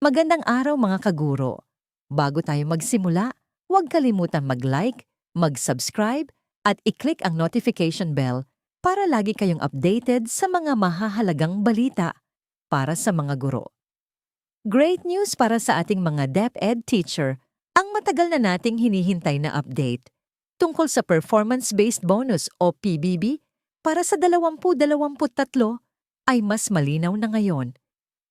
Magandang araw mga kaguro. Bago tayo magsimula, huwag kalimutan mag-like, mag-subscribe, at i-click ang notification bell para lagi kayong updated sa mga mahahalagang balita para sa mga guro. Great news para sa ating mga DepEd teacher, ang matagal na nating hinihintay na update tungkol sa Performance-Based Bonus o PBB para sa 2023 ay mas malinaw na ngayon.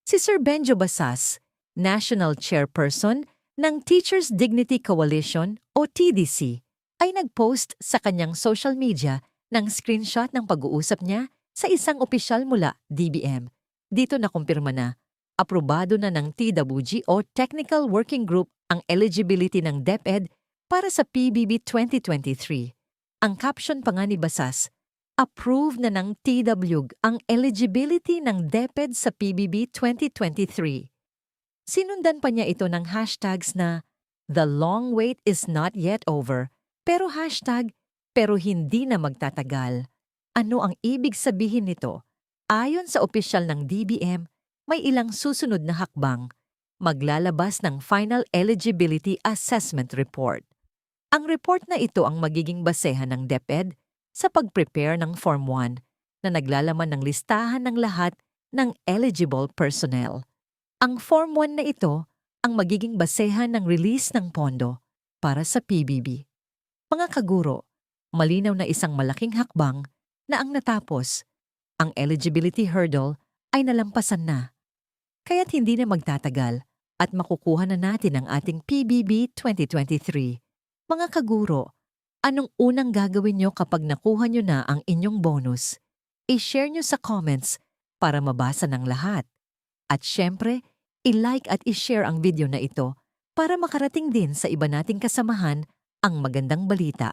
Si Sir Benjo Basas, National Chairperson ng Teachers Dignity Coalition o TDC, ay nag-post sa kanyang social media ng screenshot ng pag-uusap niya sa isang opisyal mula DBM. Dito nakumpirma na, aprobado na ng TWG o Technical Working Group ang eligibility ng DepEd para sa PBB 2023. Ang caption pa nga ni Basas, approve na ng TWG ang eligibility ng DepEd sa PBB 2023. Sinundan pa niya ito ng hashtags na The long wait is not yet over, pero pero hindi na magtatagal. Ano ang ibig sabihin nito? Ayon sa opisyal ng DBM, may ilang susunod na hakbang. Maglalabas ng Final Eligibility Assessment Report. Ang report na ito ang magiging basehan ng DepEd sa pag-prepare ng Form 1 na naglalaman ng listahan ng lahat ng eligible personnel. Ang Form 1 na ito ang magiging basehan ng release ng pondo para sa PBB. Mga kaguro, malinaw na isang malaking hakbang na ang natapos. Ang eligibility hurdle ay nalampasan na. Kaya't hindi na magtatagal at makukuha na natin ang ating PBB 2023. Mga kaguro, anong unang gagawin nyo kapag nakuha nyo na ang inyong bonus? I-share nyo sa comments para mabasa ng lahat. At syempre, i-like at i-share ang video na ito para makarating din sa iba nating kasamahan ang magandang balita.